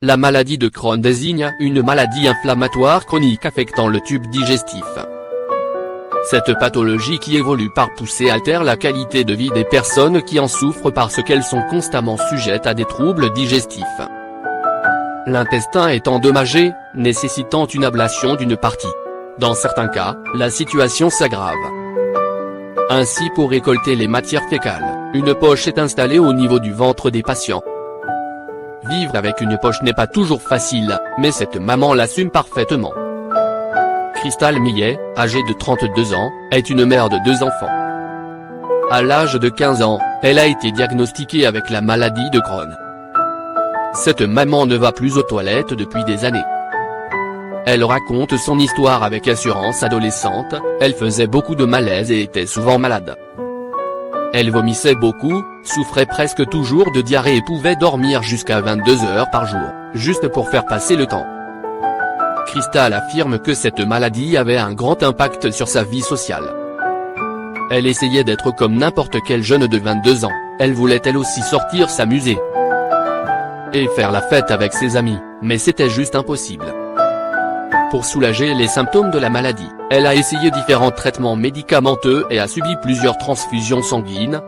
La maladie de Crohn désigne une maladie inflammatoire chronique affectant le tube digestif. Cette pathologie qui évolue par poussée altère la qualité de vie des personnes qui en souffrent parce qu'elles sont constamment sujettes à des troubles digestifs. L'intestin est endommagé, nécessitant une ablation d'une partie. Dans certains cas, la situation s'aggrave. Ainsi, pour récolter les matières fécales, une poche est installée au niveau du ventre des patients. Vivre avec une poche n'est pas toujours facile, mais cette maman l'assume parfaitement. Cristal Millet, âgée de 32 ans, est une mère de 2 enfants. À l'âge de 15 ans, elle a été diagnostiquée avec la maladie de Crohn. Cette maman ne va plus aux toilettes depuis des années. Elle raconte son histoire avec assurance. Adolescente, elle faisait beaucoup de malaise et était souvent malade. Elle vomissait beaucoup, souffrait presque toujours de diarrhée et pouvait dormir jusqu'à 22 heures par jour, juste pour faire passer le temps. Cristal affirme que cette maladie avait un grand impact sur sa vie sociale. Elle essayait d'être comme n'importe quel jeune de 22 ans, elle voulait elle aussi sortir s'amuser et faire la fête avec ses amis, mais c'était juste impossible. Pour soulager les symptômes de la maladie, elle a essayé différents traitements médicamenteux et a subi plusieurs transfusions sanguines.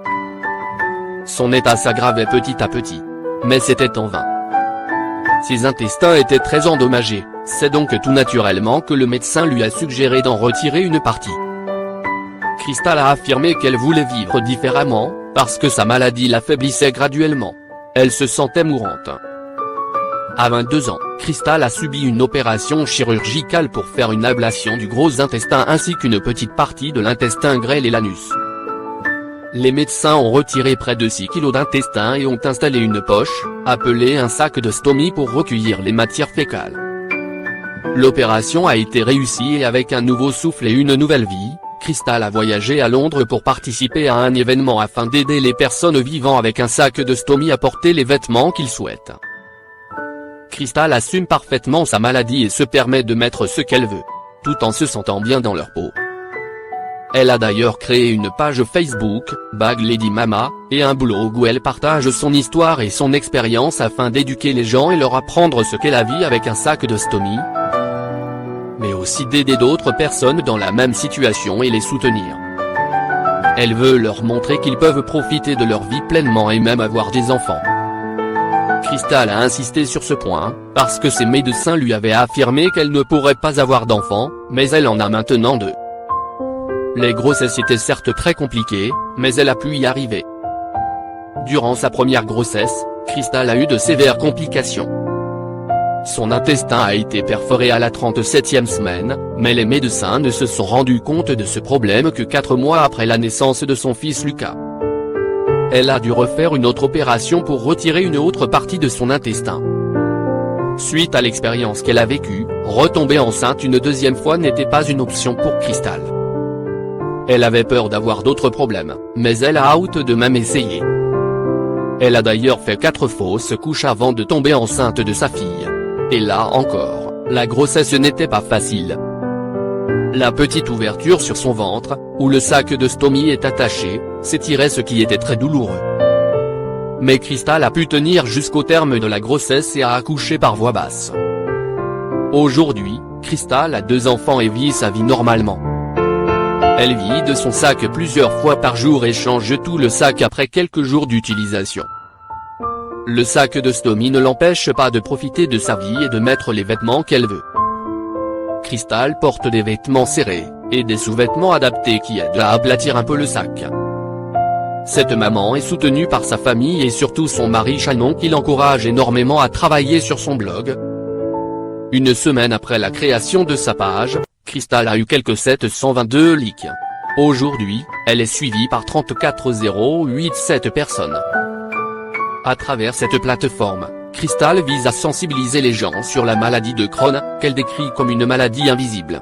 Son état s'aggravait petit à petit. Mais c'était en vain. Ses intestins étaient très endommagés, c'est donc tout naturellement que le médecin lui a suggéré d'en retirer une partie. Cristal a affirmé qu'elle voulait vivre différemment, parce que sa maladie l'affaiblissait graduellement. Elle se sentait mourante. À 22 ans, Cristal a subi une opération chirurgicale pour faire une ablation du gros intestin ainsi qu'une petite partie de l'intestin grêle et l'anus. Les médecins ont retiré près de 6 kg d'intestin et ont installé une poche, appelée un sac de stomie pour recueillir les matières fécales. L'opération a été réussie et avec un nouveau souffle et une nouvelle vie, Cristal a voyagé à Londres pour participer à un événement afin d'aider les personnes vivant avec un sac de stomie à porter les vêtements qu'ils souhaitent. Cristal assume parfaitement sa maladie et se permet de mettre ce qu'elle veut, tout en se sentant bien dans leur peau. Elle a d'ailleurs créé une page Facebook, Bag Lady Mama, et un blog où elle partage son histoire et son expérience afin d'éduquer les gens et leur apprendre ce qu'est la vie avec un sac de stomie, mais aussi d'aider d'autres personnes dans la même situation et les soutenir. Elle veut leur montrer qu'ils peuvent profiter de leur vie pleinement et même avoir des enfants. Cristal a insisté sur ce point, parce que ses médecins lui avaient affirmé qu'elle ne pourrait pas avoir d'enfants, mais elle en a maintenant 2. Les grossesses étaient certes très compliquées, mais elle a pu y arriver. Durant sa première grossesse, Cristal a eu de sévères complications. Son intestin a été perforé à la 37e semaine, mais les médecins ne se sont rendus compte de ce problème que 4 mois après la naissance de son fils Lucas. Elle a dû refaire une autre opération pour retirer une autre partie de son intestin. Suite à l'expérience qu'elle a vécue, retomber enceinte une deuxième fois n'était pas une option pour Cristal. Elle avait peur d'avoir d'autres problèmes, mais elle a tout de même essayé. Elle a d'ailleurs fait 4 fausses couches avant de tomber enceinte de sa fille. Et là encore, la grossesse n'était pas facile. La petite ouverture sur son ventre, où le sac de stomie est attaché, s'étirait, ce qui était très douloureux. Mais Cristal a pu tenir jusqu'au terme de la grossesse et a accouché par voie basse. Aujourd'hui, Cristal a 2 enfants et vit sa vie normalement. Elle vide son sac plusieurs fois par jour et change tout le sac après quelques jours d'utilisation. Le sac de stomie ne l'empêche pas de profiter de sa vie et de mettre les vêtements qu'elle veut. Cristal porte des vêtements serrés, et des sous-vêtements adaptés qui aident à aplatir un peu le sac. Cette maman est soutenue par sa famille et surtout son mari Shannon qui l'encourage énormément à travailler sur son blog. Une semaine après la création de sa page, Cristal a eu quelques 722 likes. Aujourd'hui, elle est suivie par 34 087 personnes. À travers cette plateforme, Cristal vise à sensibiliser les gens sur la maladie de Crohn, qu'elle décrit comme une maladie invisible.